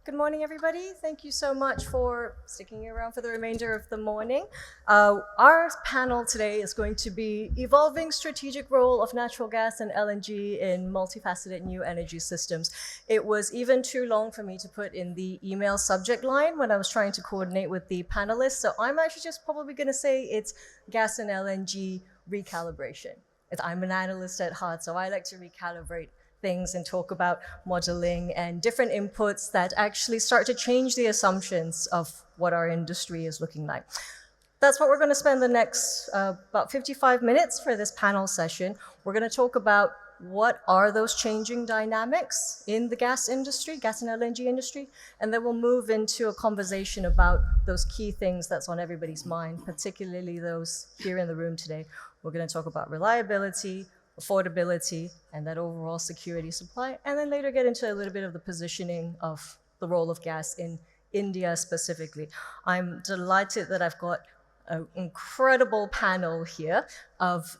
Good morning, everybody. Thank you so much for sticking around for the remainder of the morning. Our panel today is going to be Evolving Strategic Role of Natural Gas and LNG in Multifaceted New Energy Systems. It was even too long for me to put in the email subject line when I was trying to coordinate with the panelists, so I'm actually just probably going to say it's gas and LNG recalibration. I'm an analyst at heart, so I like to recalibrate things and talk about modeling and different inputs that actually start to change the assumptions of what our industry is looking like. That's what we're going to spend the next about 55 minutes for this panel session. We're going to talk about what are those changing dynamics in the gas industry, gas and LNG industry, and then we'll move into a conversation about those key things that's on everybody's mind, particularly those here in the room today. We're going to talk about reliability, affordability, and that overall security supply, and then later get into a little bit of the positioning of the role of gas in India specifically. I'm delighted that I've got an incredible panel here of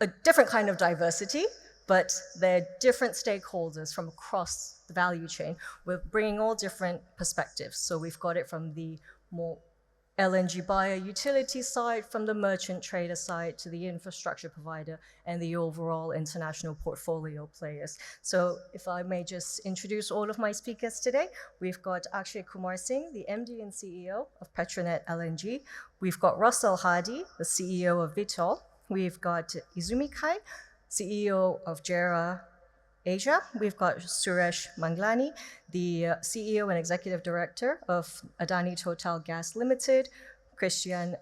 a different kind of diversity, but they're different stakeholders from across the value chain. We're bringing all different perspectives. So we've got it from the more LNG buyer utility side, from the merchant trader side to the infrastructure provider and the overall international portfolio players. So if I may just introduce all of my speakers today, we've got Akshay Kumar Singh, the MD and CEO of Petronet LNG. We've got Russell Hardy, the CEO of Vitol. We've got Izumi Kai, CEO of JERA Asia. We've got Suresh Manglani, the CEO and Executive Director of Adani Total Gas Limited. Cristian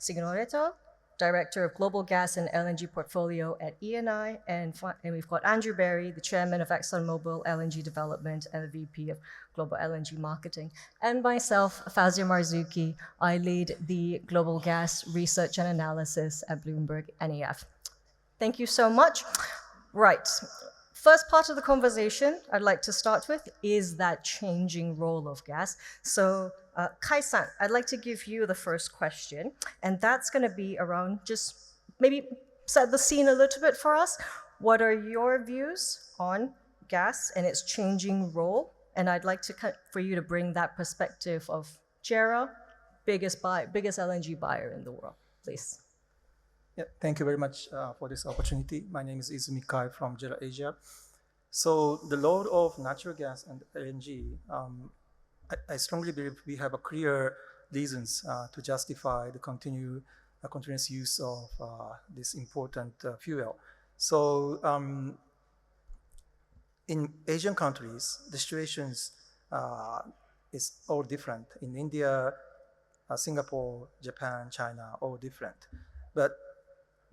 Signoretto, Director of Global Gas and LNG Portfolio at ENI. And we've got Andrew Berry, the Chairman of ExxonMobil LNG Development and the VP of Global LNG Marketing. And myself, Fauziah Marzuki, I lead the Global Gas Research and Analysis at Bloomberg NEF. Thank you so much. Right. First part of the conversation I'd like to start with is that changing role of gas. So Kai-san, I'd like to give you the first question, and that's going to be around just maybe set the scene a little bit for us. What are your views on gas and its changing role? And I'd like for you to bring that perspective of JERA, biggest LNG buyer in the world, please. Yeah, thank you very much for this opportunity. My name is Izumi Kai from JERA Asia. So the load of natural gas and LNG, I strongly believe we have a clear reasons to justify the continuous use of this important fuel. So in Asian countries, the situations is all different. In India, Singapore, Japan, China, all different. But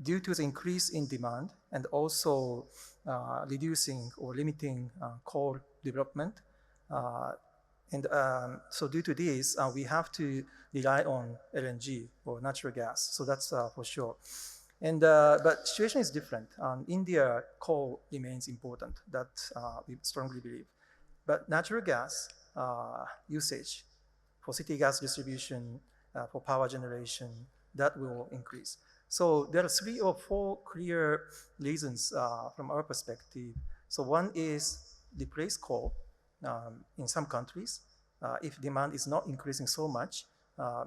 due to the increase in demand and also reducing or limiting coal development, so due to this, we have to rely on LNG or natural gas. So that's for sure. And but situation is different. India, coal remains important. That we strongly believe. But natural gas usage for city gas distribution, for power generation, that will increase. So there are 3 or 4 clear reasons from our perspective. So one is replace coal in some countries. If demand is not increasing so much,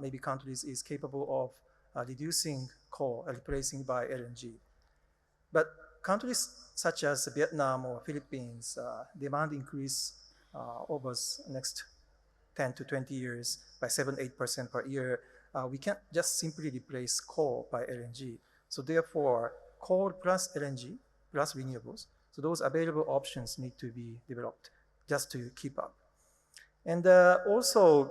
maybe countries is capable of reducing coal and replacing by LNG. But countries such as Vietnam or Philippines, demand increase over next 10 to 20 years by 7-8% per year. We can't just simply replace coal by LNG. So therefore, coal plus LNG plus renewables, so those available options need to be developed just to keep up. And also,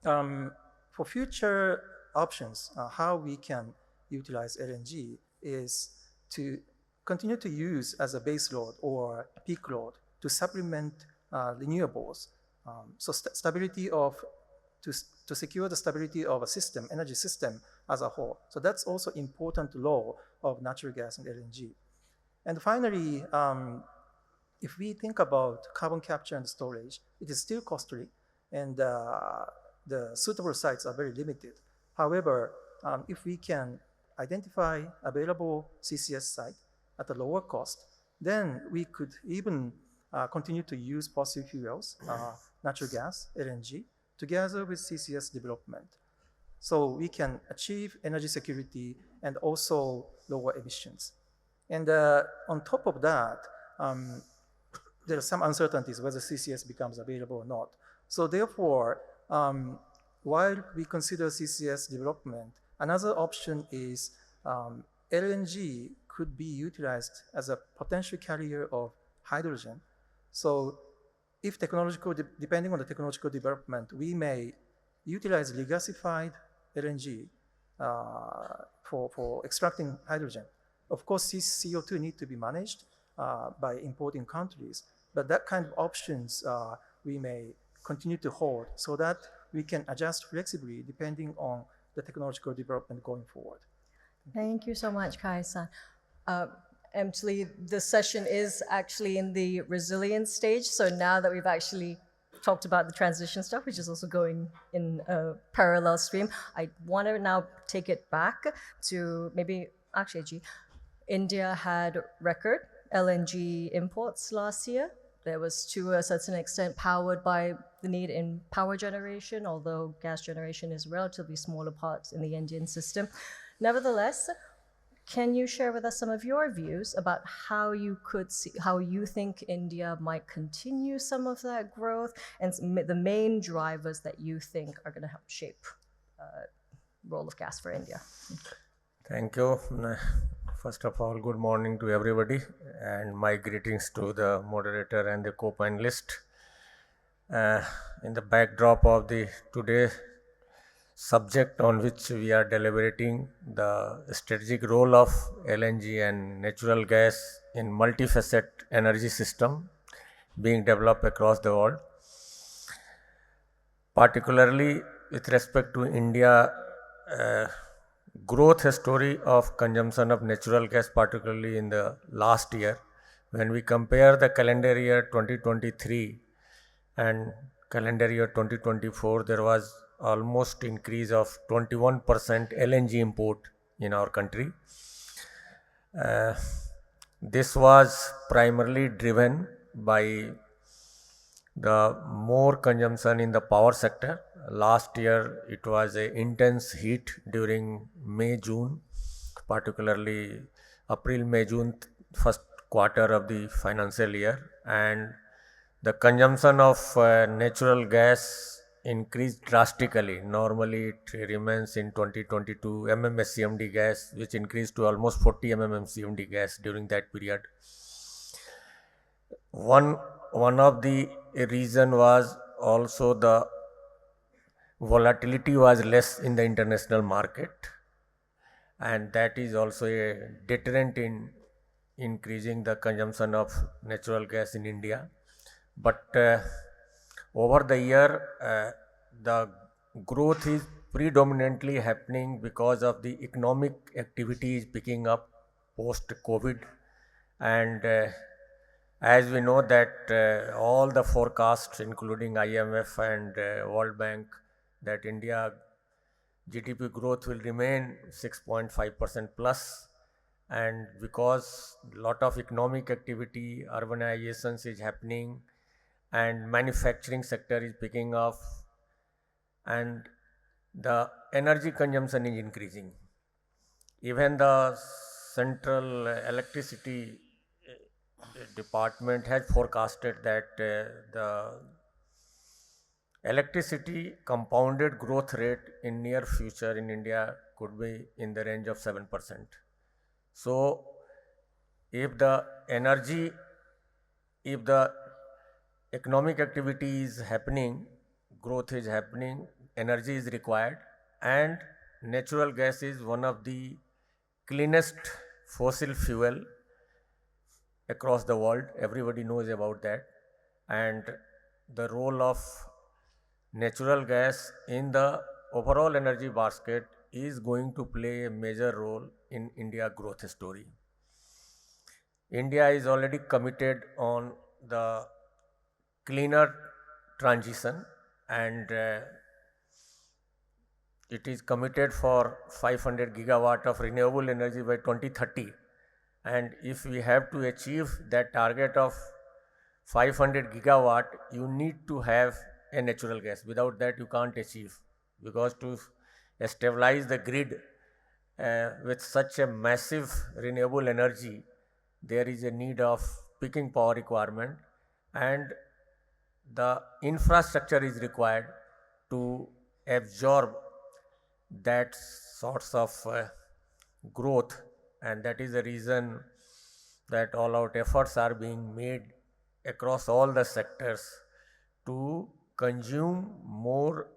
for future options, how we can utilize LNG is to continue to use as a base load or peak load to supplement renewables. So stability of to secure the stability of a system, energy system as a whole. So that's also important role of natural gas and LNG. And finally, if we think about carbon capture and storage, it is still costly, and the suitable sites are very limited. However, if we can identify available CCS site at a lower cost, then we could even continue to use fossil fuels, natural gas, LNG, together with CCS development. So we can achieve energy security and also lower emissions. And on top of that, there are some uncertainties whether CCS becomes available or not. So therefore, while we consider CCS development, another option is LNG could be utilized as a potential carrier of hydrogen. So if depending on the technological development, we may utilize regasified LNG for extracting hydrogen. Of course, CO2 need to be managed by importing countries, but that kind of options we may continue to hold so that we can adjust flexibly depending on the technological development going forward. Thank you so much, Kai-san. Actually, this session is actually in the resilience stage. So now that we've actually talked about the transition stuff, which is also going in a parallel stream, I want to now take it back to maybe Akshay-ji. India had record LNG imports last year. There was, to a certain extent, powered by the need in power generation, although gas generation is a relatively smaller part in the Indian system. Nevertheless, can you share with us some of your views about how you think India might continue some of that growth and the main drivers that you think are going to help shape role of gas for India? Thank you. First of all, good morning to everybody, and my greetings to the moderator and the co-panelist. In the backdrop of the today's subject on which we are deliberating, the strategic role of LNG and natural gas in multifaceted energy system being developed across the world, particularly with respect to India, growth story of consumption of natural gas, particularly in the last year. When we compare the calendar year 2023 and calendar year 2024, there was almost increase of 21% LNG import in our country. This was primarily driven by the more consumption in the power sector. Last year, it was an intense heat during May, June, particularly April, May, June, first quarter of the financial year. And the consumption of natural gas increased drastically. Normally, it remains in 2022 MMSCMD gas, which increased to almost 40 MMSCMD gas during that period. One of the reason was also the volatility was less in the international market, and that is also a deterrent in increasing the consumption of natural gas in India. But over the year, the growth is predominantly happening because of the economic activity is picking up post-COVID, and as we know that all the forecasts, including IMF and World Bank, that India GDP growth will remain 6.5% plus, and because lot of economic activity, urbanizations is happening, and manufacturing sector is picking up, and the energy consumption is increasing. Even the Central Electricity Department has forecasted that the electricity compounded growth rate in near future in India could be in the range of 7%. So if the economic activity is happening, growth is happening, energy is required, and natural gas is one of the cleanest fossil fuel across the world. Everybody knows about that, and the role of natural gas in the overall energy basket is going to play a major role in India growth story. India is already committed on the cleaner transition, and it is committed for 500 gigawatt of renewable energy by 2030. And if we have to achieve that target of 500 gigawatt, you need to have a natural gas. Without that, you can't achieve, because to stabilize the grid with such a massive renewable energy, there is a need of peaking power requirement, and the infrastructure is required to absorb that sorts of growth, and that is the reason that all out efforts are being made across all the sectors to consume more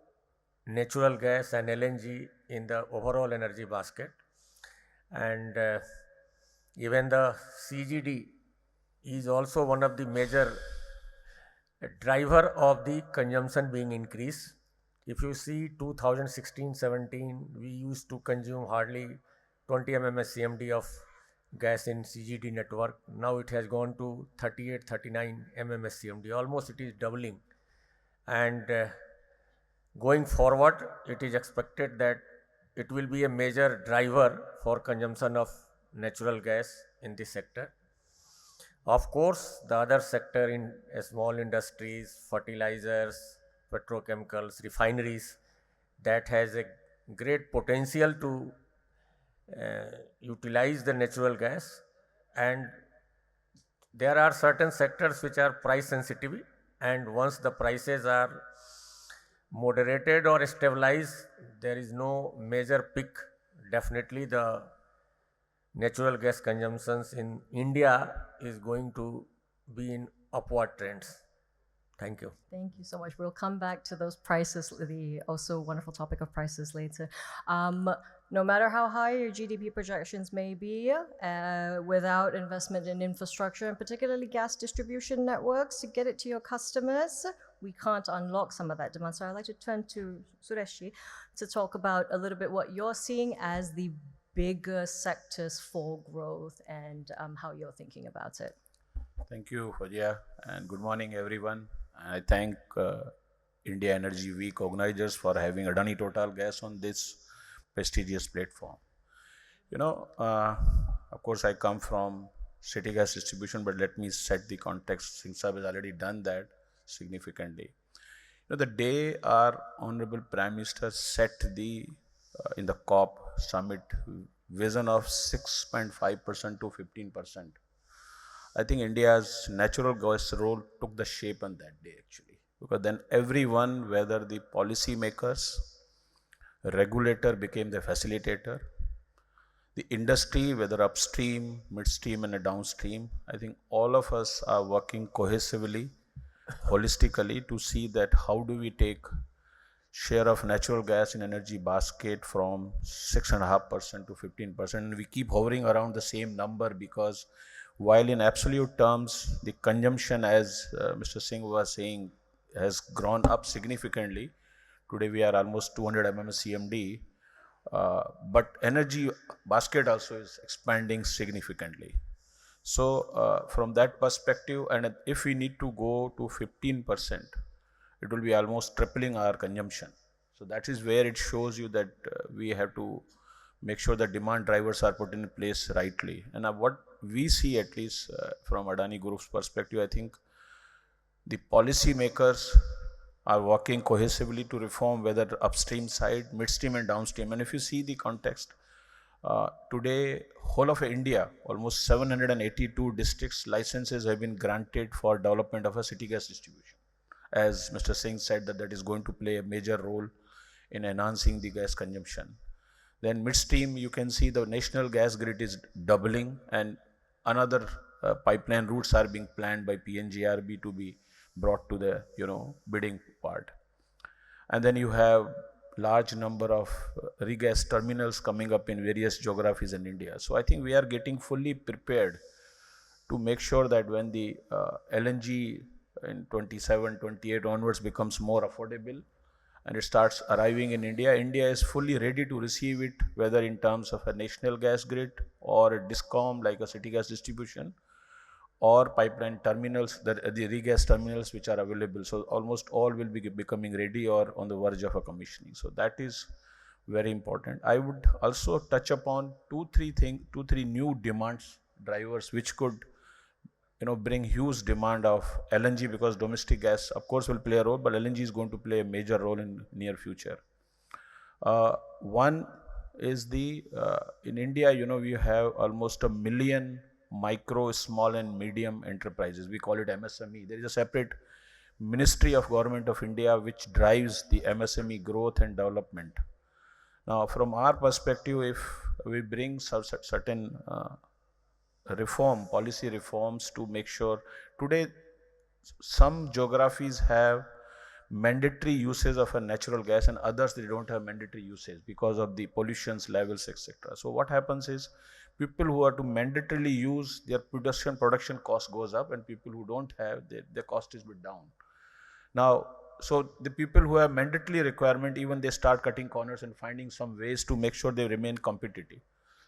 natural gas and LNG in the overall energy basket. And even the CGD is also one of the major driver of the consumption being increased. If you see 2016-17, we used to consume hardly 20 MMSCMD of gas in CGD network. Now it has gone to 38-39 MMSCMD. Almost it is doubling. And going forward, it is expected that it will be a major driver for consumption of natural gas in this sector. Of course, the other sector in small industries, fertilizers, petrochemicals, refineries, that has a great potential to utilize the natural gas, and there are certain sectors which are price sensitive, and once the prices are moderated or stabilized, there is no major peak. Definitely the natural gas consumptions in India is going to be in upward trends. Thank you. Thank you so much. We'll come back to those prices, the also wonderful topic of prices later. No matter how high your GDP projections may be, without investment in infrastructure, and particularly gas distribution networks to get it to your customers, we can't unlock some of that demand. So I'd like to turn to Suresh to talk about a little bit what you're seeing as the bigger sectors for growth and how you're thinking about it. Thank you, Fauziah, and good morning, everyone. I thank India Energy Week organizers for having Adani Total Gas on this prestigious platform. You know, of course, I come from city gas distribution, but let me set the context. Singh Sahib has already done that significantly. You know, the day our Honorable Prime Minister set the in the COP summit vision of 6.5% to 15%. I think India's natural gas role took the shape on that day actually, because then everyone, whether the policy makers, regulator became the facilitator, the industry, whether upstream, midstream and downstream, I think all of us are working cohesively, holistically to see that how do we take share of natural gas in energy basket from 6.5% to 15%. And we keep hovering around the same number because while in absolute terms, the consumption, as Mr. Singh was saying, has grown up significantly. Today we are almost 200 MMSCMD, but energy basket also is expanding significantly. So from that perspective, and if we need to go to 15%, it will be almost tripling our consumption. So that is where it shows you that we have to make sure that demand drivers are put in place rightly. And what we see, at least from Adani Group's perspective, I think the policy makers are working cohesively to reform whether upstream side, midstream and downstream. And if you see the context, today whole of India, almost 782 districts licenses have been granted for development of a city gas distribution. As Mr. Singh said, that is going to play a major role in enhancing the gas consumption. Then midstream, you can see the national gas grid is doubling, and another pipeline routes are being planned by PNGRB to be brought to the bidding part. And then you have large number of regas terminals coming up in various geographies in India. So I think we are getting fully prepared to make sure that when the LNG in 27, 28 onwards becomes more affordable and it starts arriving in India, India is fully ready to receive it, whether in terms of a national gas grid or a DISCOM like a city gas distribution, or pipeline terminals, the regas terminals which are available. So almost all will be becoming ready or on the verge of a commissioning. So that is very important. I would also touch upon two, three new demands drivers which could bring huge demand of LNG, because domestic gas, of course, will play a role, but LNG is going to play a major role in near future. One is in India, we have almost 1 million micro, small and medium enterprises. We call it MSME. There is a separate Ministry of Government of India which drives the MSME growth and development. Now, from our perspective, if we bring certain policy reforms to make sure, today some geographies have mandatory usage of a natural gas and others they don't have mandatory usage because of the pollutions levels, etc. So what happens is, people who are to mandatorily use, their production cost goes up, and people who don't have, their cost is bit down. Now, so the people who have mandatory requirement, even they start cutting corners and finding some ways to make sure they remain competitive.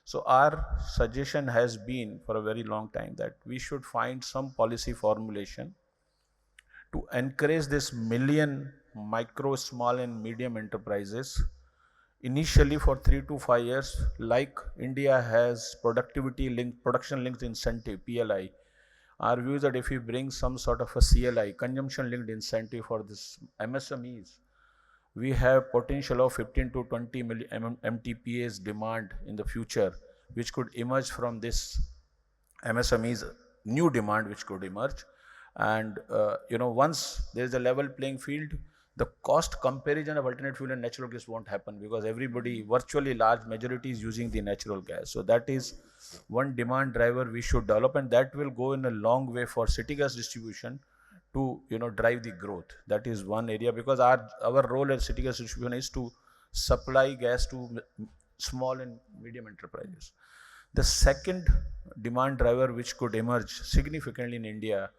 So our suggestion has been for a very long time that we should find some policy formulation to encourage this million micro, small and medium enterprises initially for 3 to 5 years, like India has production linked incentive, PLI. Our view is that if we bring some sort of a CLI, consumption linked incentive for this MSMEs, we have potential of 15 to 20 million MTPA's demand in the future, which could emerge from this MSMEs new demand which could emerge. And once there is a level playing field, the cost comparison of alternate fuel and natural gas won't happen, because everybody, virtually large majority, is using the natural gas. So that is one demand driver we should develop, and that will go in a long way for city gas distribution to drive the growth. That is one area, because our role as city gas distribution is to supply gas to small and medium enterprises. The second demand driver which could emerge significantly in India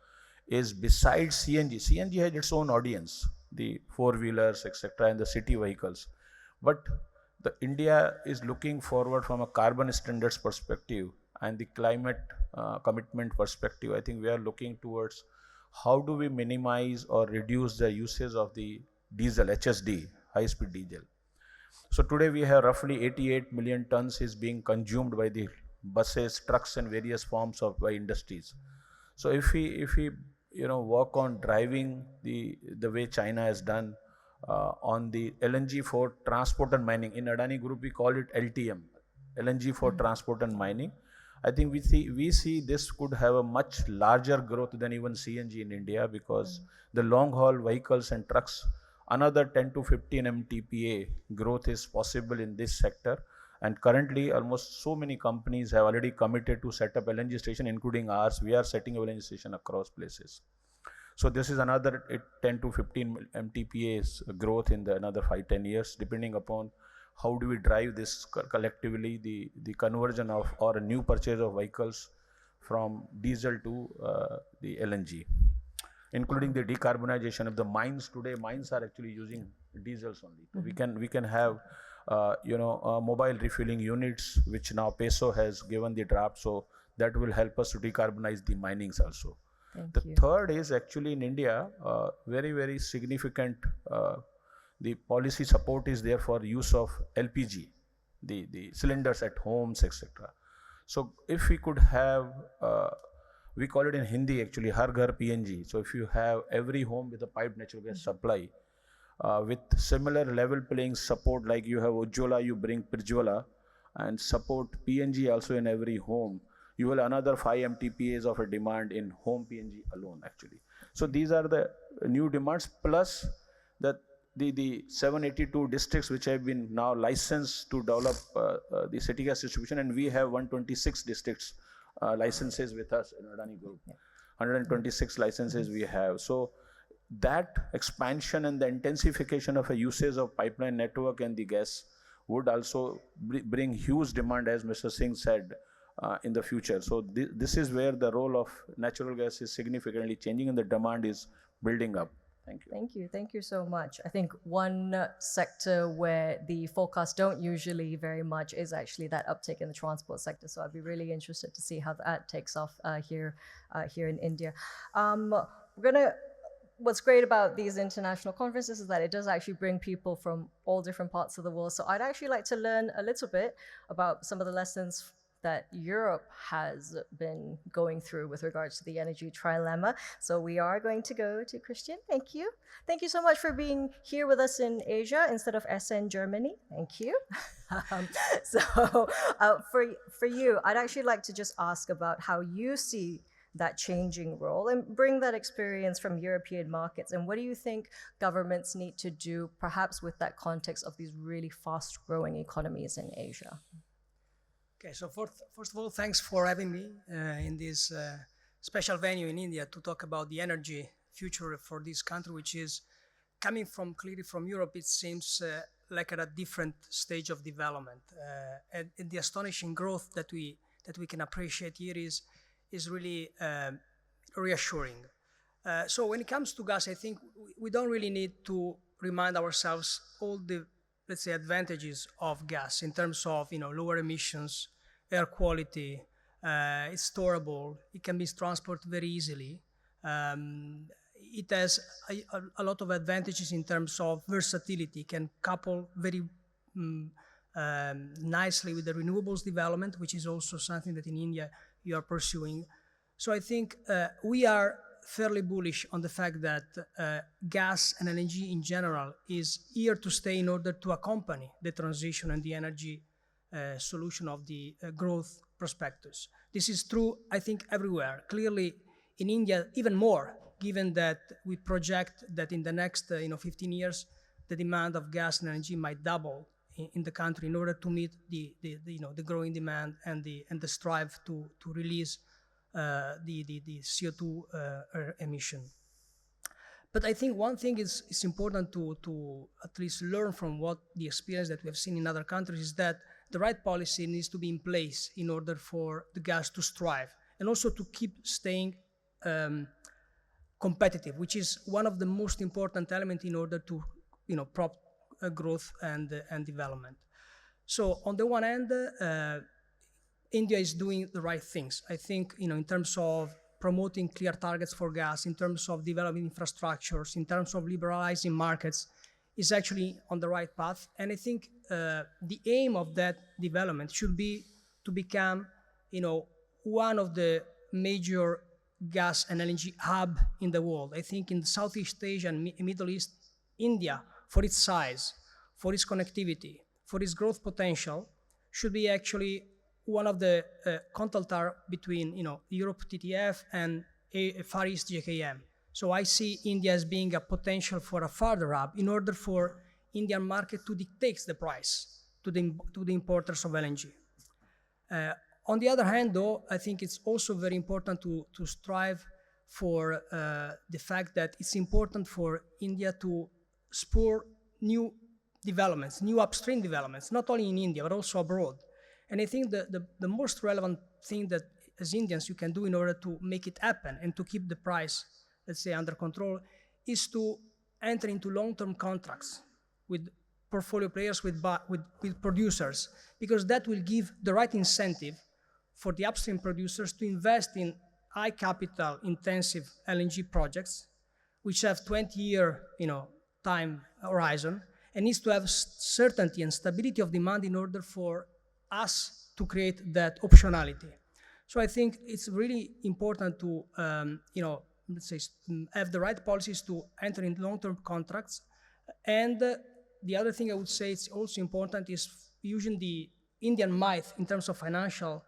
is, besides CNG. CNG has its own audience, the four-wheelers, etc., and the city vehicles. But India is looking forward from a carbon standards perspective and the climate commitment perspective. I think we are looking towards how do we minimize or reduce the usage of the diesel, HSD, high-speed diesel. So today we have roughly 88 million tons is being consumed by the buses, trucks and various forms of by industries. So if we work on driving the way China has done on the LNG for transport and mining. In Adani Group, we call it LTM, LNG for transport and mining. I think we see this could have a much larger growth than even CNG in India, because the long haul vehicles and trucks, another 10 to 15 MTPA growth is possible in this sector. And currently, almost so many companies have already committed to set up LNG station, including ours. We are setting up LNG station across places. So this is another 10 to 15 MTPA's growth in another 5-10 years, depending upon how do we drive this collectively, the conversion of or a new purchase of vehicles from diesel to the LNG, including the decarbonization of the mines. Today, mines are actually using diesels only. Mm-hmm. We can have mobile refueling units, which now PESO has given the draft, so that will help us to decarbonize the minings also. The third is actually in India, very, very significant, the policy support is there for use of LPG, the cylinders at homes, etc. So if we could have, we call it in Hindi actually, Har Ghar PNG. So if you have every home with a piped natural gas supply, with similar level playing support, like you have Ujjwala, you bring Pirjwala, and support PNG also in every home, you will another 5 MTPAs of a demand in home PNG alone actually. So these are the new demands, plus the 782 districts which have been now licensed to develop the city gas distribution, and we have 126 districts licenses with us in Adani Group. 126 licenses we have. So that expansion and the intensification of a usage of pipeline network and the gas would also bring huge demand, as Mr. Singh said, in the future. So this is where the role of natural gas is significantly changing and the demand is building up. Thank you. Thank you. Thank you so much. I think one sector where the forecasts don't usually very much is actually that uptick in the transport sector. So I'd be really interested to see how that takes off here in India. What's great about these international conferences is that it does actually bring people from all different parts of the world. So I'd actually like to learn a little bit about some of the lessons that Europe has been going through with regards to the energy trilemma. So we are going to go to Cristian. Thank you. Thank you so much for being here with us in Asia instead of SN Germany. Thank you. For you, I'd actually like to just ask about how you see that changing role and bring that experience from European markets. And what do you think governments need to do, perhaps with that context of these really fast-growing economies in Asia? Okay, so first of all, thanks for having me in this special venue in India to talk about the energy future for this country, which is coming clearly from Europe. It seems like at a different stage of development, and the astonishing growth that we can appreciate here is really reassuring. So when it comes to gas, I think we don't really need to remind ourselves all the, let's say, advantages of gas in terms of lower emissions, air quality. It's storable. It can be transported very easily. It has a lot of advantages in terms of versatility. It can couple very nicely with the renewables development, which is also something that in India you are pursuing. So I think we are fairly bullish on the fact that gas and LNG in general is here to stay in order to accompany the transition and the energy solution of the growth prospectus. This is true, I think, everywhere. Clearly, in India, even more, given that we project that in the next 15 years, the demand of gas and LNG might double in the country in order to meet the growing demand and the strive to release the CO2 emission. But I think one thing is important to at least learn from what the experience that we have seen in other countries is that the right policy needs to be in place in order for the gas to strive and also to keep staying competitive, which is one of the most important elements in order to prop growth and development. So on the one hand, India is doing the right things. I think in terms of promoting clear targets for gas, in terms of developing infrastructures, in terms of liberalizing markets, is actually on the right path. And I think the aim of that development should be to become one of the major gas and LNG hub in the world. I think in Southeast Asia and Middle East, India, for its size, for its connectivity, for its growth potential, should be actually one of the contraltar between Europe TTF and Far East JKM. So I see India as being a potential for a further hub in order for Indian market to dictate the price to the importers of LNG. On the other hand, though, I think it's also very important to strive for the fact that it's important for India to spur new developments, new upstream developments, not only in India, but also abroad. And I think the most relevant thing that as Indians you can do in order to make it happen and to keep the price, let's say, under control, is to enter into long-term contracts with portfolio players, with producers, because that will give the right incentive for the upstream producers to invest in high capital intensive LNG projects, which have 20-year time horizon, and needs to have certainty and stability of demand in order for us to create that optionality. So I think it's really important to let's say have the right policies to enter into long-term contracts. And the other thing I would say it's also important is using the Indian might in terms of financial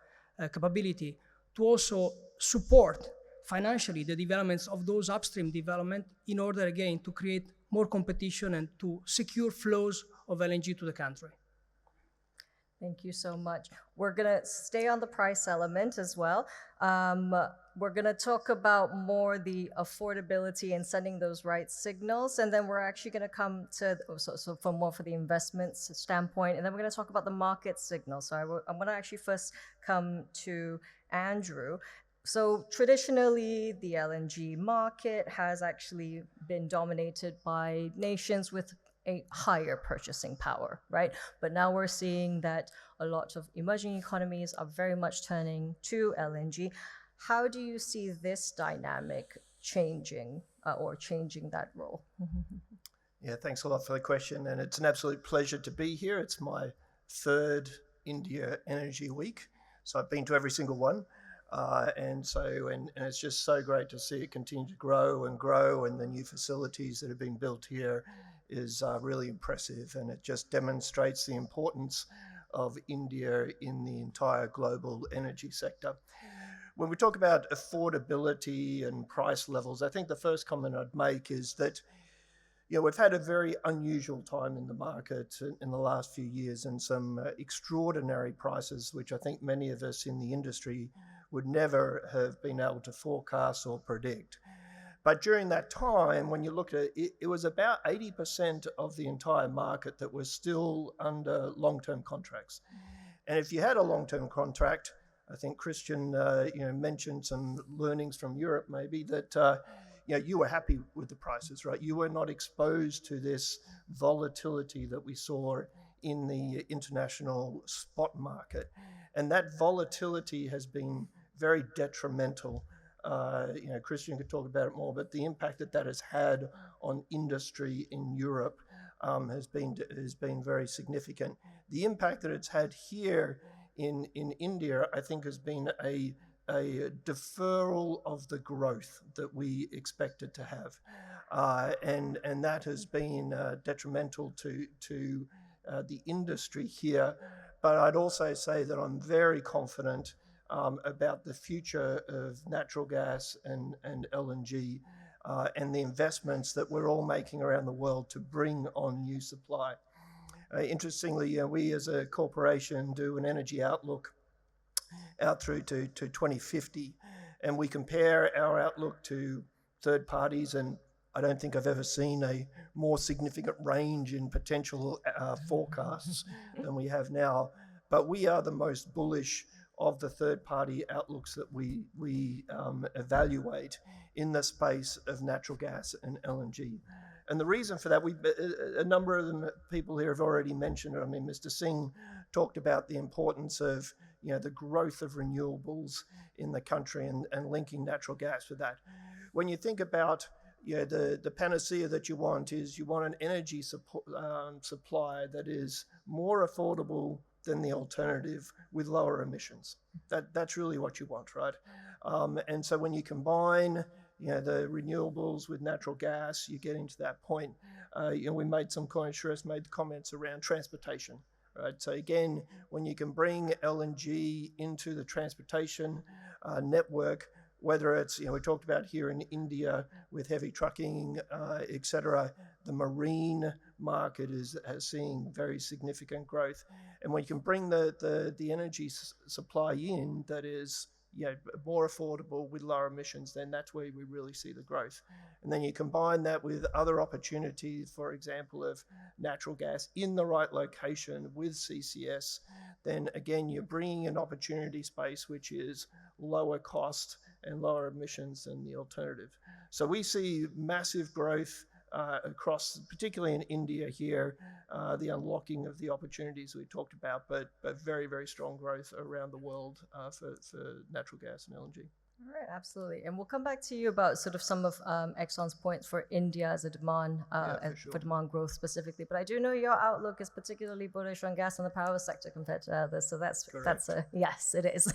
capability to also support financially the developments of those upstream development in order again to create more competition and to secure flows of LNG to the country. Thank you so much. We're going to stay on the price element as well. We're going to talk about more the affordability and sending those right signals. And then we're actually going to come to, so for more for the investments standpoint. And then we're going to talk about the market signal. So I'm going to actually first come to Andrew. So traditionally, the LNG market has actually been dominated by nations with a higher purchasing power, right? But now we're seeing that a lot of emerging economies are very much turning to LNG. How do you see this dynamic changing or changing that role? Yeah, thanks a lot for the question. And it's an absolute pleasure to be here. It's my third India Energy Week. So I've been to every single one. And it's just so great to see it continue to grow, and the new facilities that have been built here is really impressive, and it just demonstrates the importance of India in the entire global energy sector. When we talk about affordability and price levels, I think the first comment I'd make is that we've had a very unusual time in the market in the last few years, and some extraordinary prices, which I think many of us in the industry would never have been able to forecast or predict. But during that time, when you look at it, it was about 80% of the entire market that was still under long-term contracts. And if you had a long-term contract, I think Cristian mentioned some learnings from Europe maybe that you were happy with the prices, right? You were not exposed to this volatility that we saw in the international spot market. And that volatility has been very detrimental. Cristian could talk about it more, but the impact that has had on industry in Europe has been very significant. The impact that it's had here in India, I think, has been a deferral of the growth that we expected to have, and that has been detrimental to the industry here. But I'd also say that I'm very confident about the future of natural gas and LNG, and the investments that we're all making around the world to bring on new supply. Interestingly, we as a corporation do an energy outlook out through to 2050, and we compare our outlook to third parties, and I don't think I've ever seen a more significant range in potential forecasts than we have now. But we are the most bullish of the third-party outlooks that we evaluate in the space of natural gas and LNG. And the reason for that, a number of them people here have already mentioned it. I mean, Mr. Singh talked about the importance of the growth of renewables in the country and linking natural gas with that. When you think about the panacea that you want an energy supply that is more affordable than the alternative with lower emissions. That's really what you want, right? And so when you combine the renewables with natural gas, you get into that point. We made some comments, Suresh made comments around transportation, right? So again, when you can bring LNG into the transportation network, whether it's, we talked about here in India with heavy trucking, et cetera, the marine market is seeing very significant growth. And when you can bring the energy supply in that is more affordable with lower emissions, then that's where we really see the growth. And then you combine that with other opportunities, for example, of natural gas in the right location with CCS, then again, you're bringing an opportunity space which is lower cost and lower emissions than the alternative. So we see massive growth across, particularly in India here, the unlocking of the opportunities we talked about, but very, very strong growth around the world for natural gas and LNG. All right, absolutely. And we'll come back to you about sort of some of Exxon's points for India as a demand, for demand growth specifically. But I do know your outlook is particularly bullish on gas and the power sector compared to others. So that's yes, it is.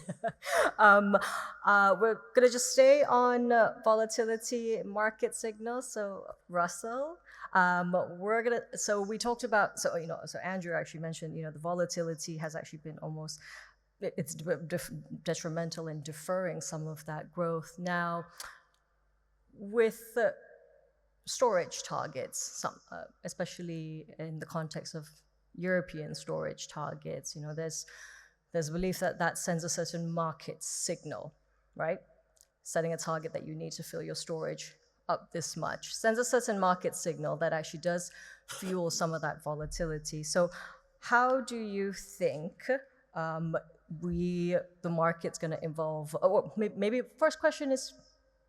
We're going to just stay on volatility market signals. So Russell, we talked about, so Andrew actually mentioned, the volatility has actually been almost, it's detrimental in deferring some of that growth. Now, with storage targets, especially in the context of European storage targets, there's a belief that sends a certain market signal, right? Setting a target that you need to fill your storage up this much sends a certain market signal that actually does fuel some of that volatility. So how do you think the market's going to evolve? Maybe first question is,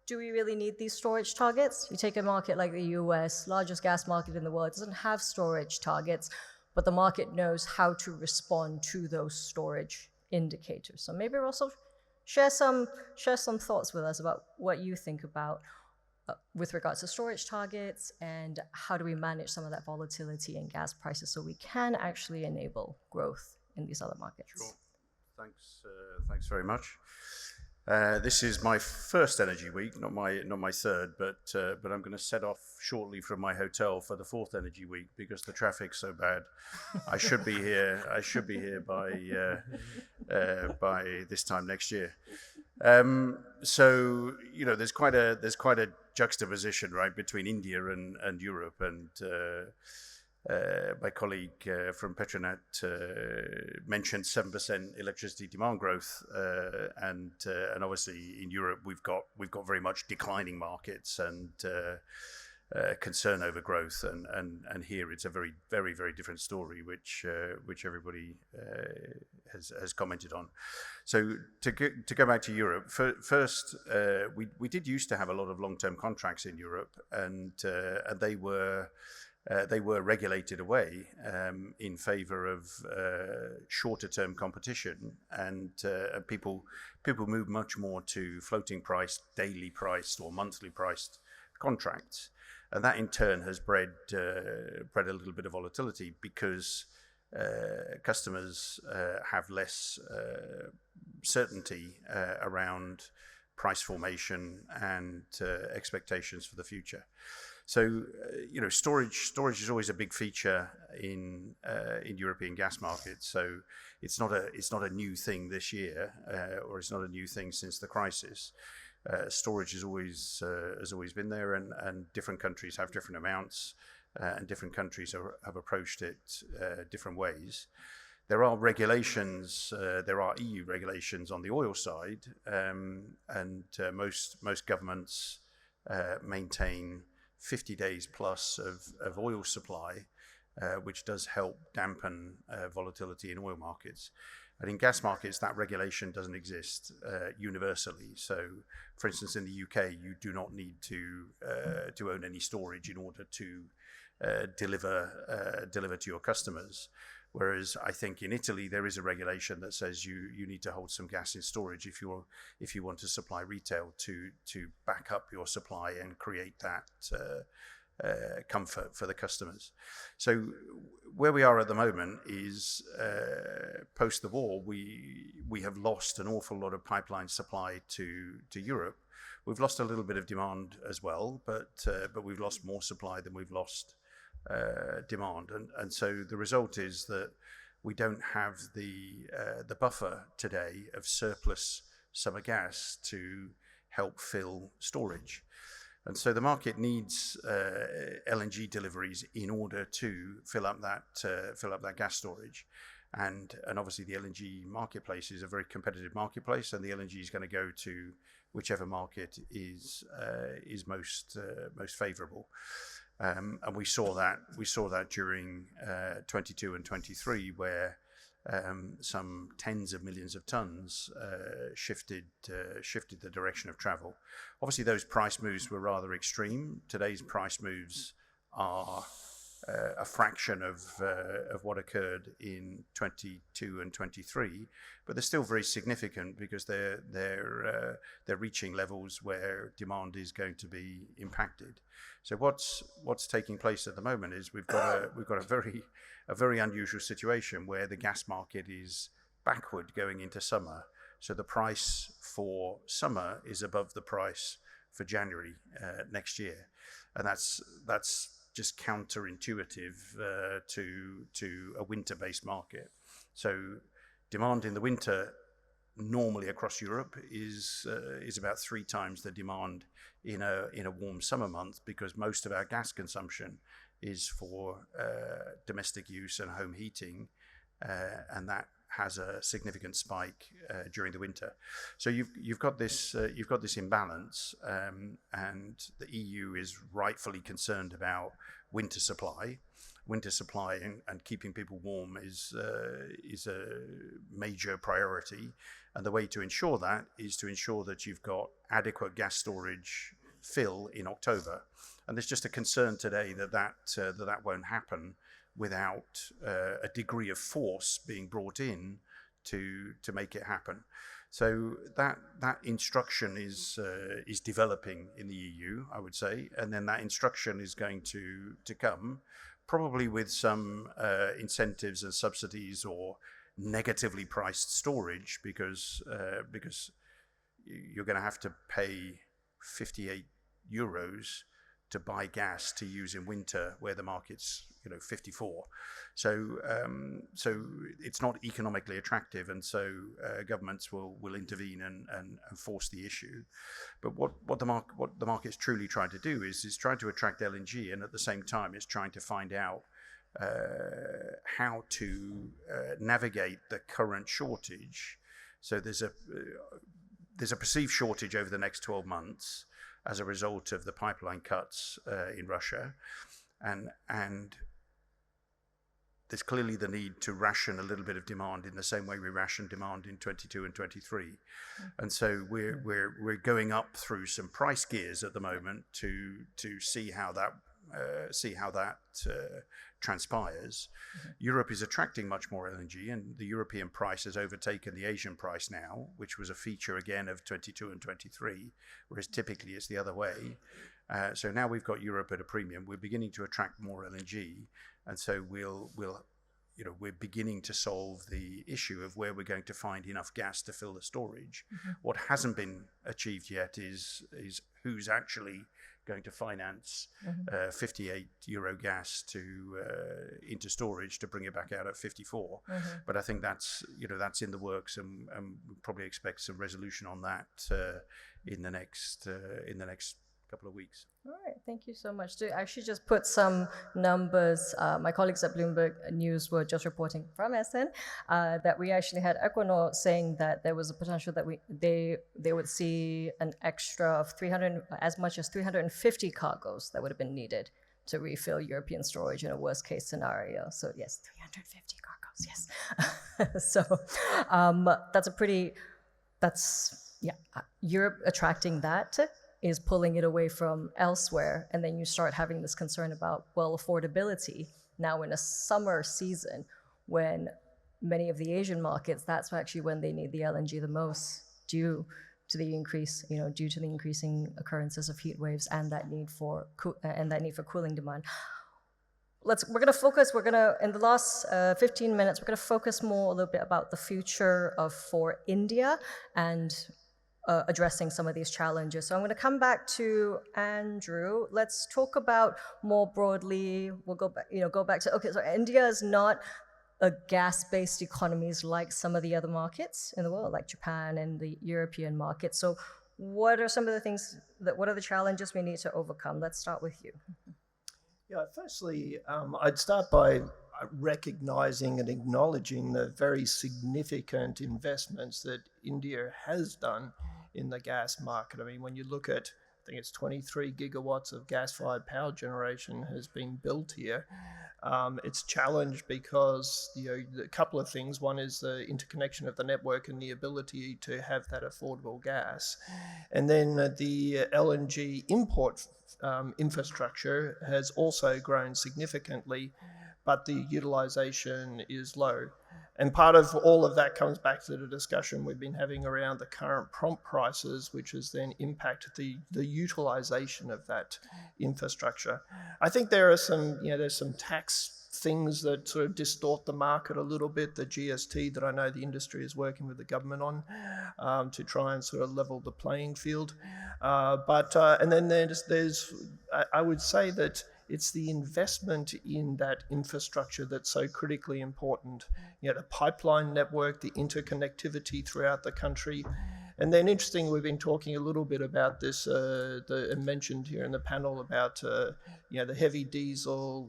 do we really need these storage targets? You take a market like the US, largest gas market in the world, doesn't have storage targets, but the market knows how to respond to those storage indicators. So maybe Russell, share some thoughts with us about what you think about with regards to storage targets, and how do we manage some of that volatility in gas prices so we can actually enable growth in these other markets? Sure. Thanks very much. This is my first Energy Week, not my third, but I'm going to set off shortly from my hotel for the fourth Energy Week because the traffic's so bad. I should be here. By this time next year. So there's quite a juxtaposition, right, between India and Europe, and my colleague from Petronet mentioned 7% electricity demand growth, and obviously in Europe we've got very much declining markets and concern over growth, and here it's a very different story, which everybody has commented on. So to go back to Europe, first we did used to have a lot of long-term contracts in Europe, and they were regulated away in favor of shorter-term competition, and people moved much more to floating price, daily priced, or monthly priced contracts, and that in turn has bred a little bit of volatility because customers have less certainty around price formation and expectations for the future. So, storage is always a big feature in European gas markets. So it's not a new thing this year, or it's not a new thing since the crisis. Storage has always been there, and different countries have different amounts, and different countries have approached it different ways. There are regulations. There are EU regulations on the oil side, and most governments maintain 50 days plus of oil supply, which does help dampen volatility in oil markets. And in gas markets, that regulation doesn't exist universally. So, for instance, in the UK, you do not need to own any storage in order to deliver to your customers. Whereas I think in Italy there is a regulation that says you need to hold some gas in storage if you want to supply retail to back up your supply and create that comfort for the customers. So where we are at the moment is post the war we have lost an awful lot of pipeline supply to Europe. We've lost a little bit of demand as well, but we've lost more supply than we've lost demand, and so the result is that we don't have the buffer today of surplus summer gas to help fill storage, and so the market needs LNG deliveries in order to fill up that gas storage, and obviously the LNG marketplace is a very competitive marketplace, and the LNG is going to go to whichever market is most favourable. And we saw that during 22 and 23, where some tens of millions of tons shifted the direction of travel. Obviously, those price moves were rather extreme. Today's price moves are a fraction of what occurred in 22 and 23, but they're still very significant because they're reaching levels where demand is going to be impacted. So what's taking place at the moment is we've got a very unusual situation where the gas market is backward going into summer. So the price for summer is above the price for January next year, and that's just counterintuitive to a winter-based market. So demand in the winter normally across Europe is about 3 times the demand in a warm summer month, because most of our gas consumption is for domestic use and home heating, and that has a significant spike during the winter. So you've got this imbalance, and the EU is rightfully concerned about winter supply. Winter supply and keeping people warm is a major priority, and the way to ensure that is to ensure that you've got adequate gas storage fill in October. And there's just a concern today that won't happen without a degree of force being brought in to make it happen. So that instruction is developing in the EU, I would say, and then that instruction is going to come, probably with some incentives and subsidies or negatively priced storage because you're going to have to pay 58 euros to buy gas to use in winter where the market's 54. So it's not economically attractive, and so governments will intervene and force the issue. But what the market's truly trying to do is trying to attract LNG, and at the same time it's trying to find out how to navigate the current shortage. So there's a perceived shortage over the next 12 months as a result of the pipeline cuts in Russia, and there's clearly the need to ration a little bit of demand in the same way we rationed demand in 22 and 23, and so we're going up through some price gears at the moment to see how that transpires. Europe is attracting much more LNG, and the European price has overtaken the Asian price now, which was a feature again of 22 and 23, whereas typically it's the other way. So now we've got Europe at a premium. We're beginning to attract more LNG, and so we're beginning to solve the issue of where we're going to find enough gas to fill the storage. What hasn't been achieved yet is who's actually going to finance 58 euro gas into storage to bring it back out at 54. But I think that's in the works, and we probably expect some resolution on that in the next couple of weeks. All right, thank you so much. To actually just put some numbers, my colleagues at Bloomberg News were just reporting from SN that we actually had Equinor saying that there was a potential that they would see an extra of as much as 350 cargoes that would have been needed to refill European storage in a worst case scenario. So yes, 350 cargoes, yes. So Europe attracting that is pulling it away from elsewhere. And then you start having this concern about, affordability now in a summer season when many of the Asian markets, that's actually when they need the LNG the most due to the increasing occurrences of heat waves and that need for cooling demand. In the last 15 minutes, we're gonna focus more a little bit about the future for India and addressing some of these challenges. So I'm going to come back to Andrew. Let's talk about more broadly. We'll go back to, so India is not a gas-based economy like some of the other markets in the world, like Japan and the European market. So what are some of the things what are the challenges we need to overcome? Let's start with you. Yeah, firstly, I'd start by recognizing and acknowledging the very significant investments that India has done in the gas market. I mean, when you look at, I think it's 23 gigawatts of gas-fired power generation has been built here. It's challenged because a couple of things. One is the interconnection of the network and the ability to have that affordable gas, and then the LNG import infrastructure has also grown significantly, but the utilization is low. And part of all of that comes back to the discussion we've been having around the current prompt prices, which has then impacted the utilization of that infrastructure. I think there are there's some tax things that sort of distort the market a little bit, the GST that I know the industry is working with the government on to try and sort of level the playing field. And then there's I would say that it's the investment in that infrastructure that's so critically important. The pipeline network, the interconnectivity throughout the country. And then interesting, we've been talking a little bit about this, mentioned here in the panel about, the heavy diesel,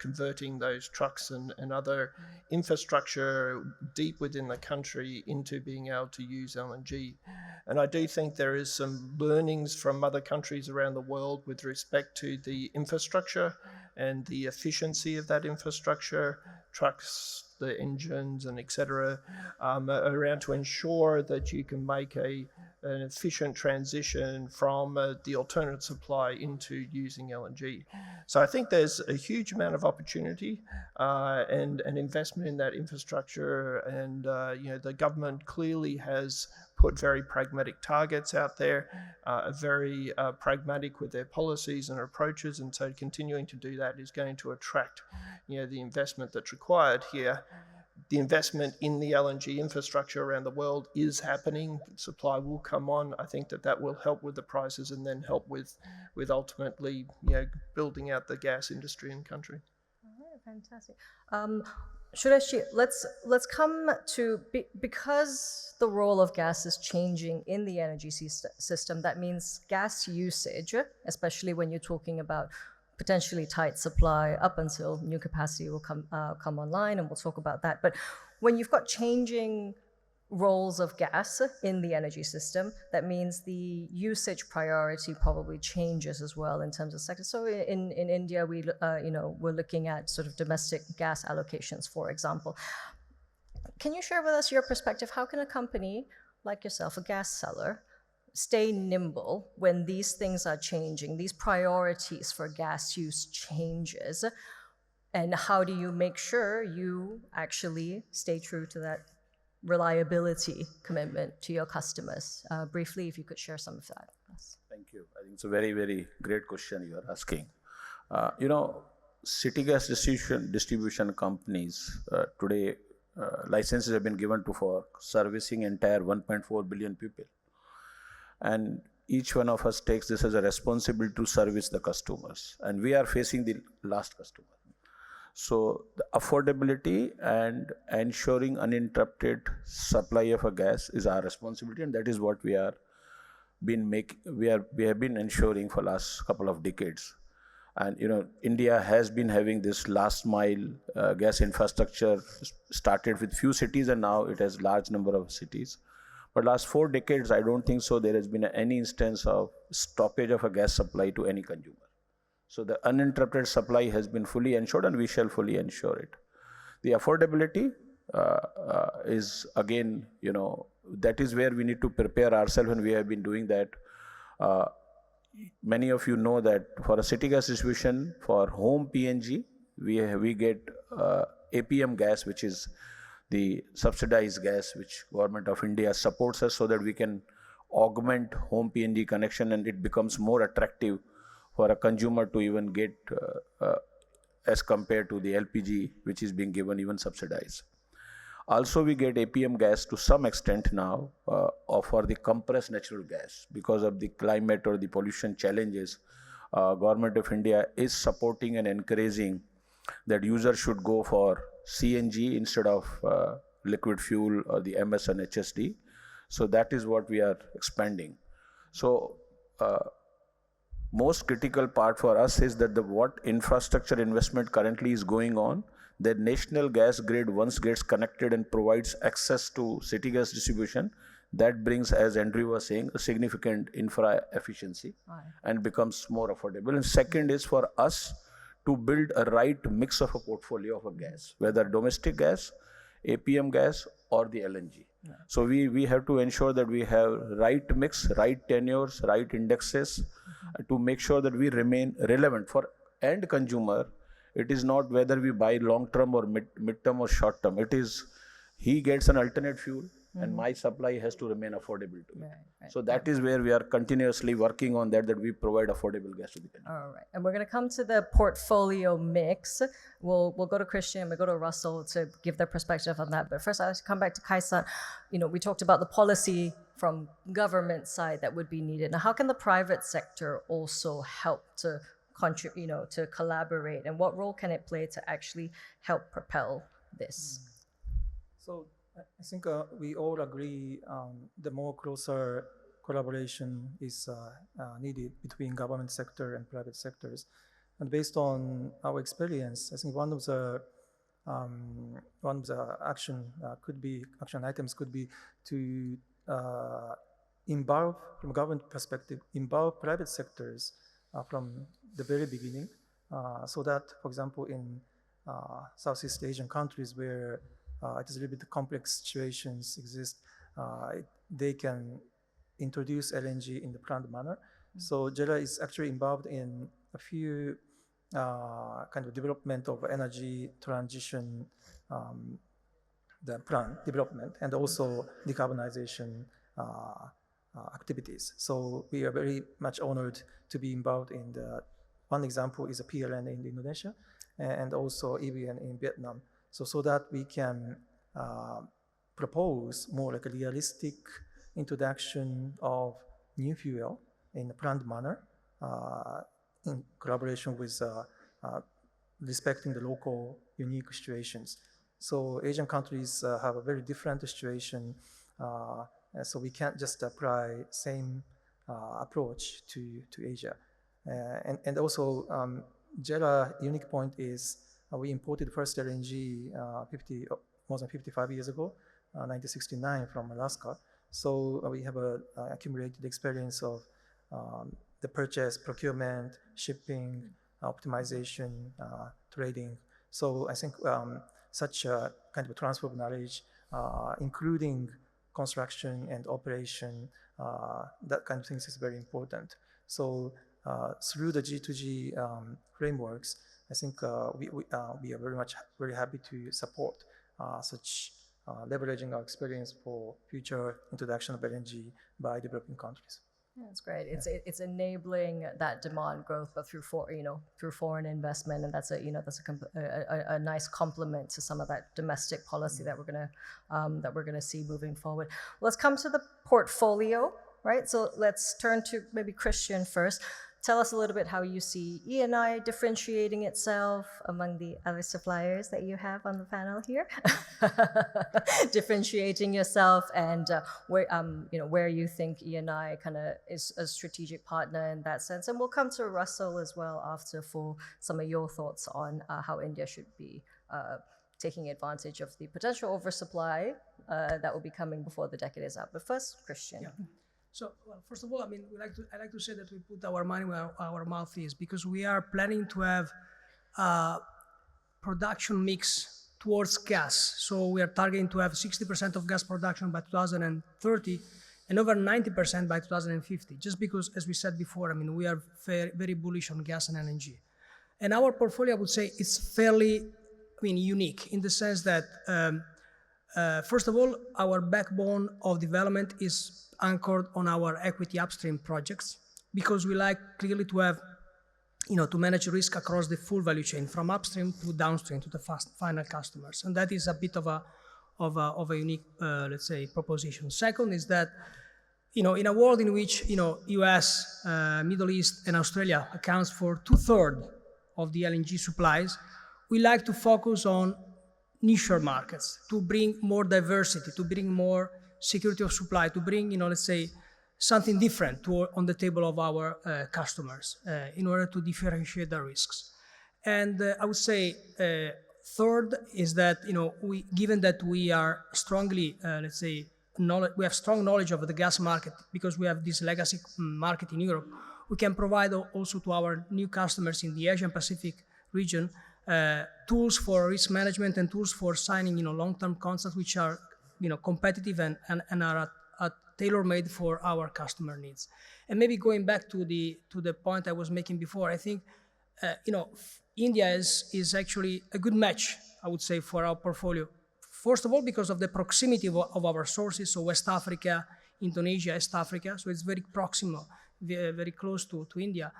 converting those trucks and other infrastructure deep within the country into being able to use LNG. And I do think there is some learnings from other countries around the world with respect to the infrastructure and the efficiency of that infrastructure, trucks, the engines, and etc., around to ensure that you can make an efficient transition from the alternate supply into using LNG. So I think there's a huge amount of opportunity and investment in that infrastructure, and the government clearly has put very pragmatic targets out there, very pragmatic with their policies and approaches, and so continuing to do that is going to attract the investment that's required here. the investment in the LNG infrastructure around the world is happening. Supply will come on. I think that will help with the prices and then help with ultimately, building out the gas industry in country. All right, fantastic. Suresh, let's come to, because the role of gas is changing in the energy system, that means gas usage, especially when you're talking about potentially tight supply up until new capacity will come online, and we'll talk about that. But when you've got changing roles of gas in the energy system, that means the usage priority probably changes as well in terms of sector. So in India, we're looking at sort of domestic gas allocations, for example. Can you share with us your perspective? How can a company like yourself, a gas seller, stay nimble when these things are changing, these priorities for gas use changes, and how do you make sure you actually stay true to that reliability commitment to your customers? Briefly, if you could share some of that. Yes. Thank you. I think it's a very, very great question you are asking. City gas distribution companies today, licenses have been given for servicing entire 1.4 billion people. And each one of us takes this as a responsibility to service the customers. And we are facing the last customer. So the affordability and ensuring uninterrupted supply of a gas is our responsibility, and that is what we have been ensuring for last couple of decades. And India has been having this last mile gas infrastructure, started with few cities and now it has large number of cities. But last 4 decades, I don't think so there has been any instance of stoppage of a gas supply to any consumer. So the uninterrupted supply has been fully ensured, and we shall fully ensure it. The affordability is again, that is where we need to prepare ourselves, and we have been doing that. Many of you know that for a city gas distribution, for home PNG, we get APM gas, which is the subsidized gas which Government of India supports us so that we can augment home PNG connection, and it becomes more attractive for a consumer to even get as compared to the LPG which is being given even subsidized. Also, we get APM gas to some extent now for the compressed natural gas because of the climate or the pollution challenges. Government of India is supporting and encouraging that users should go for CNG instead of liquid fuel or the MS and HSD. So that is what we are expanding. So most critical part for us is that what infrastructure investment currently is going on, the national gas grid once gets connected and provides access to city gas distribution, that brings, as Andrew was saying, a significant infra efficiency and becomes more affordable. And second is for us to build a right mix of a portfolio of a gas, whether domestic gas, APM gas, or the LNG. Yeah. So we have to ensure that we have right mix, right tenures, right indexes to make sure that we remain relevant for end consumer. It is not whether we buy long term or mid term or short term. It is he gets an alternate fuel and my supply has to remain affordable to me. Right. So that is where we are continuously working on that we provide affordable gas to the consumer. All right, and we're going to come to the portfolio mix. We'll go to Cristian, we'll go to Russell to give their perspective on that. But first, I'll come back to Kai-san. We talked about the policy from government side that would be needed. Now, how can the private sector also help to contribute, to collaborate, and what role can it play to actually help propel this? So I think we all agree the more closer collaboration is needed between government sector and private sectors. And based on our experience, I think one of the action items could be to involve, from government perspective, involve private sectors from the very beginning, so that, for example, in Southeast Asian countries where it is a little bit complex situations exist, they can introduce LNG in the planned manner. So JERA is actually involved in a few kind of development of energy transition, the plan development, and also decarbonization activities. So we are very much honored to be involved in the, one example is a PLN in Indonesia, and also EVN in Vietnam. So that we can propose more like a realistic introduction of new fuel in a planned manner in collaboration with respecting the local unique situations. So Asian countries have a very different situation, so we can't just apply same approach to Asia. And also, JERA unique point is we imported first LNG more than 55 years ago, 1969 from Alaska. So we have a accumulated experience of the purchase, procurement, shipping, optimization, trading. So I think such a kind of a transfer of knowledge, including construction and operation, that kind of things is very important. So through the G2G frameworks, I think we are very happy to support such leveraging our experience for future introduction of LNG by developing countries. Yeah, that's great. It's enabling that demand growth, but through foreign investment, and that's a nice complement to some of that domestic policy that we're gonna see moving forward. Let's come to the portfolio, right? So let's turn to maybe Cristian first. Tell us a little bit how you see Eni differentiating itself among the other suppliers that you have on the panel here. Differentiating yourself and where you think Eni kind of is a strategic partner in that sense. And we'll come to Russell as well after for some of your thoughts on how India should be taking advantage of the potential oversupply that will be coming before the decade is up. But first, Cristian. Yeah. So, well, first of all, I mean, I like to say that we put our money where our mouth is, because we are planning to have a production mix towards gas. So we are targeting to have 60% of gas production by 2030 and over 90% by 2050, just because, as we said before, I mean, we are very bullish on gas and LNG. And our portfolio, I would say, is fairly, unique in the sense that, first of all, our backbone of development is anchored on our equity upstream projects, because we like clearly to have, to manage risk across the full value chain, from upstream to downstream to the final customers, and that is a bit of a unique, let's say, proposition. Second is that, in a world in which U.S., Middle East, and Australia accounts for 2/3 of the LNG supplies, we like to focus on niche markets to bring more diversity, to bring more security of supply, to bring, let's say, something different on the table of our customers in order to differentiate the risks. And I would say third is that, given that we are strongly, let's say, we have strong knowledge of the gas market because we have this legacy market in Europe, we can provide also to our new customers in the Asian Pacific region tools for risk management and tools for signing, long-term contracts which are competitive and are tailor-made for our customer needs. And maybe going back to the point I was making before, I think India is actually a good match, I would say, for our portfolio. First of all, because of the proximity of our sources, so West Africa, Indonesia, East Africa, so it's very proximal, very close to India.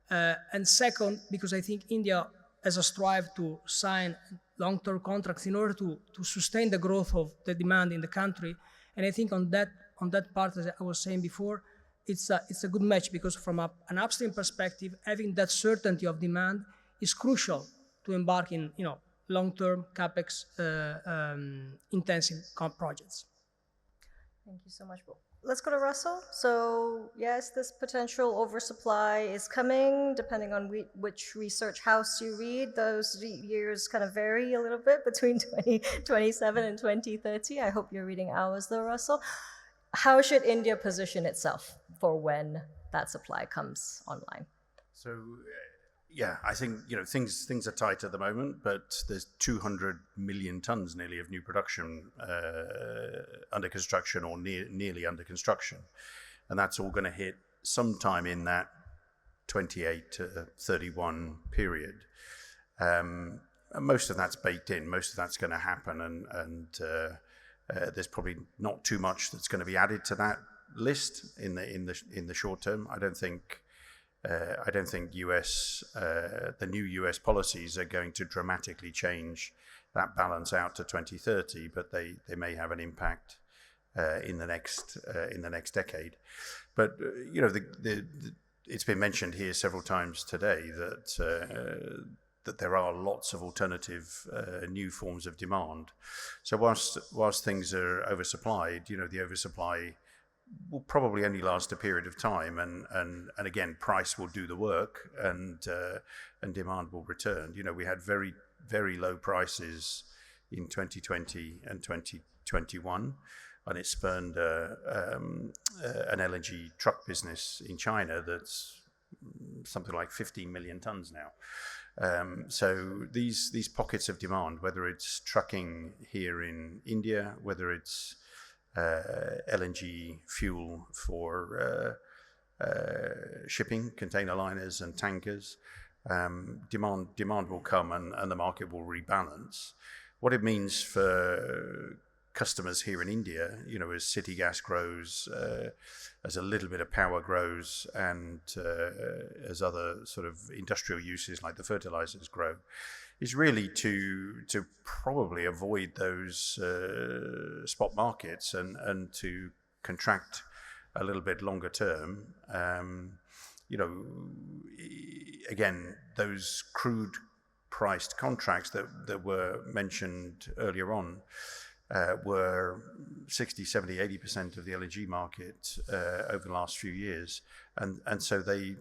And second, because I think India has a strive to sign long-term contracts in order to sustain the growth of the demand in the country. And I think on that part, as I was saying before, it's a good match, because from an upstream perspective, having that certainty of demand is crucial to embark in long-term capex intensive projects. Thank you so much. Let's go to Russell. So yes, this potential oversupply is coming, depending on which research house you read. Those years kind of vary a little bit between 2027 and 2030. I hope you're reading ours though, Russell. How should India position itself for when that supply comes online? So, yeah, I think things are tight at the moment, but there's 200 million tons nearly of new production under construction or nearly under construction, and that's all going to hit sometime in that 28 to 31 period. Most of that's baked in. Most of that's going to happen, and there's probably not too much that's going to be added to that list in the short term. I don't think the new US policies are going to dramatically change that balance out to 2030, but they may have an impact in the next decade. But it's been mentioned here several times today that there are lots of alternative new forms of demand. So whilst things are oversupplied, the oversupply will probably only last a period of time, and again, price will do the work, and demand will return. We had very, very low prices in 2020 and 2021, and it spurned an LNG truck business in China that's something like 15 million tons now. So these pockets of demand, whether it's trucking here in India, whether it's LNG fuel for shipping, container liners and tankers, demand will come and the market will rebalance. What it means for customers here in India, as city gas grows, as a little bit of power grows, and as other sort of industrial uses like the fertilizers grow, is really to probably avoid those spot markets and to contract a little bit longer term. Again, those crude priced contracts that were mentioned earlier on were 60, 70, 80% of the LNG market over the last few years. And so they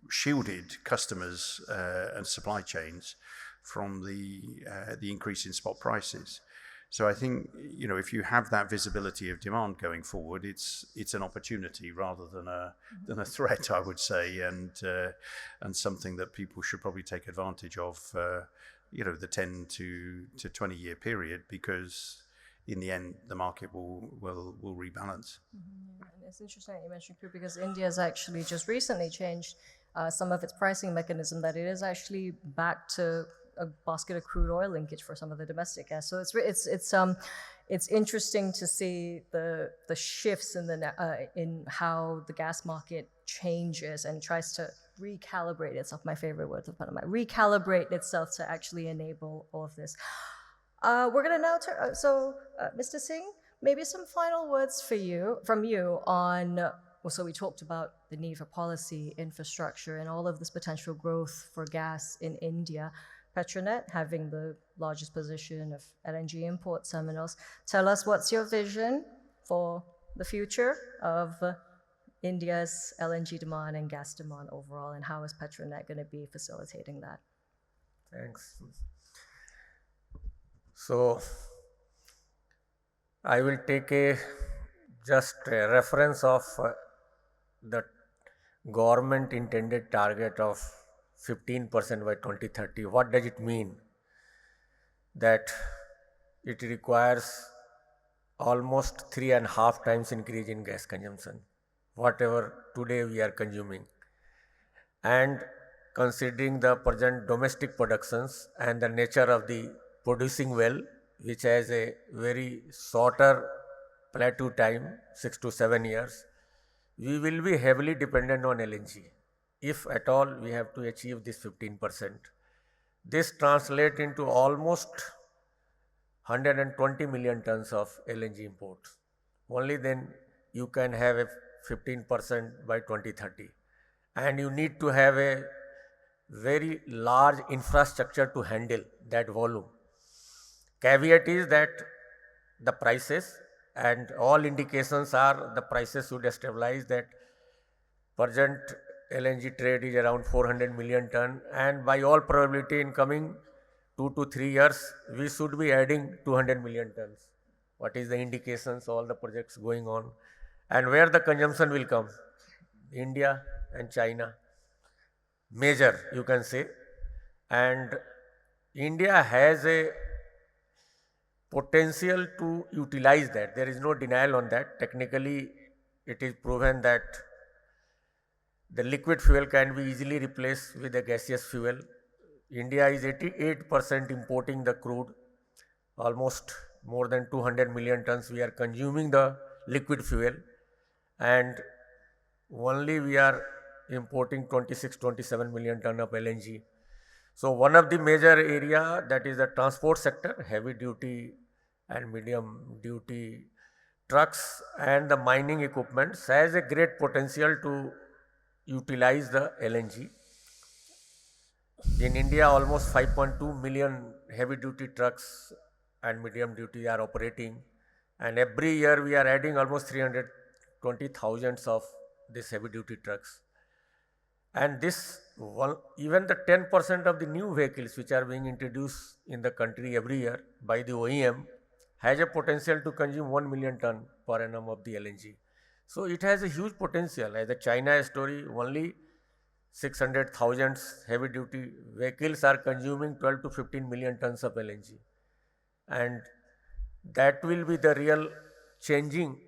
shielded customers and supply chains from the increase in spot prices. So I think, if you have that visibility of demand going forward, it's an opportunity rather than a threat, I would say, and something that people should probably take advantage of, the 10 to 20 year period, because in the end, the market will rebalance. Mm-hmm. And it's interesting that you mentioned crude, because India has actually just recently changed some of its pricing mechanism, that it is actually back to a basket of crude oil linkage for some of the domestic gas. So it's interesting to see the shifts in how the gas market changes and tries to recalibrate itself. My favorite word of Panama, recalibrate itself to actually enable all of this. We're gonna now turn. Mr. Singh, maybe some final words from you on. So we talked about the need for policy, infrastructure, and all of this potential growth for gas in India. Petronet having the largest position of LNG import terminals. Tell us, what's your vision for the future of India's LNG demand and gas demand overall, and how is Petronet going to be facilitating that? Thanks. So I will take just a reference of the government intended target of 15% by 2030. What does it mean? That it requires almost 3.5 times increase in gas consumption, whatever today we are consuming. And considering the present domestic productions and the nature of the producing well, which has a very shorter plateau time, 6 to 7 years, we will be heavily dependent on LNG. If at all we have to achieve this 15%. This translates into almost 120 million tons of LNG imports. Only then you can have a 15% by 2030. And you need to have a very large infrastructure to handle that volume. Caveat is that the prices, and all indications are the prices should stabilize, that present LNG trade is around 400 million ton, and by all probability in coming 2 to 3 years, we should be adding 200 million tons. What is the indications, all the projects going on, and where the consumption will come? India and China, major you can say, and India has a potential to utilize that. There is no denial on that. Technically, it is proven that the liquid fuel can be easily replaced with a gaseous fuel. India is 88% importing the crude, almost more than 200 million tons we are consuming the liquid fuel, and only we are importing 26-27 million ton of LNG. So one of the major area, that is the transport sector, heavy duty and medium duty trucks and the mining equipment has a great potential to utilize the LNG. In India, almost 5.2 million heavy duty trucks and medium duty are operating, and every year we are adding almost 320,000 of these heavy duty trucks. And this even the 10% of the new vehicles which are being introduced in the country every year by the OEM has a potential to consume 1 million ton per annum of the LNG. So it has a huge potential. As the China story, only 600,000 heavy duty vehicles are consuming 12 to 15 million tons of LNG. And that will be the real changing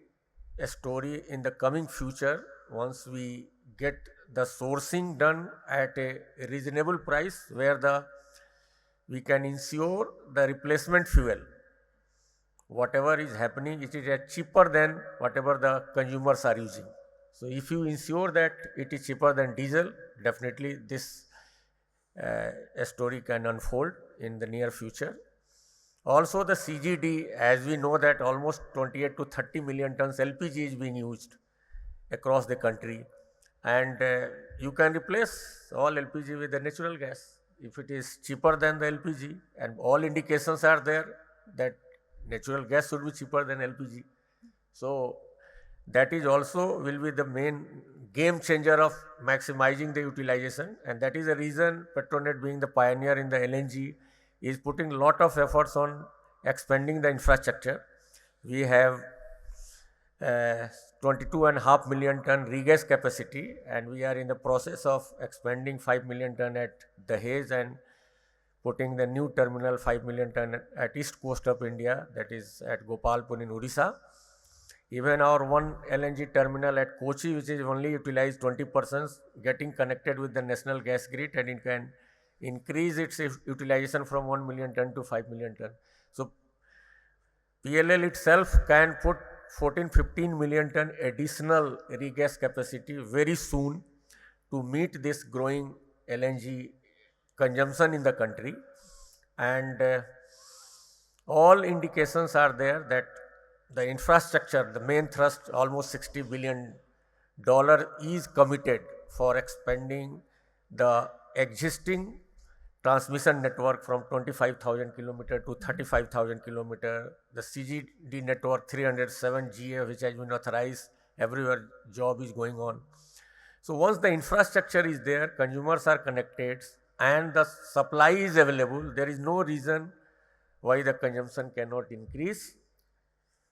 story in the coming future once we get the sourcing done at a reasonable price where we can ensure the replacement fuel. Whatever is happening, it is cheaper than whatever the consumers are using. So if you ensure that it is cheaper than diesel, definitely this story can unfold in the near future. Also the CGD, as we know that almost 28 to 30 million tons LPG is being used across the country, and you can replace all LPG with the natural gas if it is cheaper than the LPG, and all indications are there that natural gas should be cheaper than LPG. So that is also will be the main game changer of maximizing the utilization, and that is the reason Petronet, being the pioneer in the LNG, is putting a lot of efforts on expanding the infrastructure. We have 22.5 million ton regas capacity, and we are in the process of expanding 5 million ton at Dahej and putting the new terminal 5 million ton at east coast of India, that is at Gopalpur in Odisha. Even our one LNG terminal at Kochi, which is only utilized 20%, getting connected with the national gas grid, and it can increase its utilization from 1 million ton to 5 million ton. So PLL itself can put 14-15 million ton additional regas capacity very soon to meet this growing LNG consumption in the country, and all indications are there that the infrastructure, the main thrust, almost $60 billion is committed for expanding the existing transmission network from 25,000 km to 35,000 km. The CGD network 307 GA, which has been authorized, everywhere job is going on. So once the infrastructure is there, consumers are connected, and the supply is available, there is no reason why the consumption cannot increase.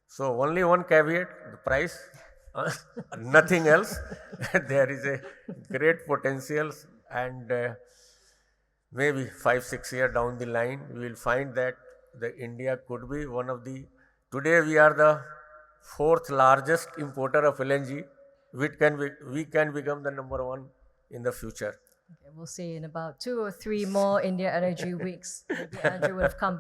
So only one caveat, the price, nothing else. There is a great potential, and maybe 5-6 years down the line, we will find that the India could be one of the, today we are the 4th largest importer of LNG. We can become the number 1 in the future. Okay, we'll see in about 2 or 3 more India Energy Weeks. Maybe Andrew would have come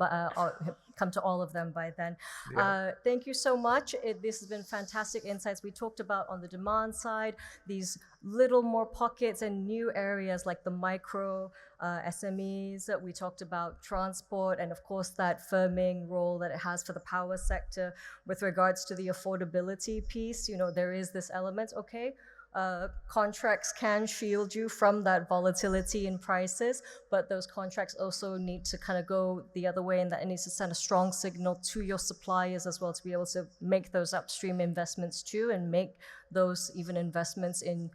to all of them by then. Yeah. Thank you so much. This has been fantastic insights. We talked about on the demand side, these little more pockets and new areas like the micro SMEs. We talked about transport and of course that firming role that it has for the power sector with regards to the affordability piece. You know, there is this element, okay, contracts can shield you from that volatility in prices, but those contracts also need to kind of go the other way, and that it needs to send a strong signal to your suppliers as well to be able to make those upstream investments too, and make those even investments in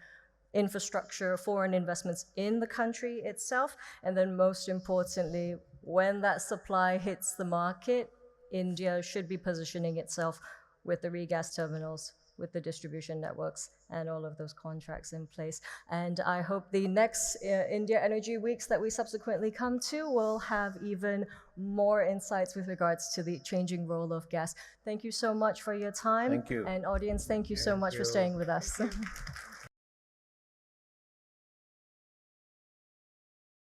infrastructure, foreign investments in the country itself. And then most importantly, when that supply hits the market, India should be positioning itself with the regas terminals, with the distribution networks and all of those contracts in place. And I hope the next India Energy Weeks that we subsequently come to will have even more insights with regards to the changing role of gas. Thank you so much for your time. Thank you. And audience, thank you so much for staying with us.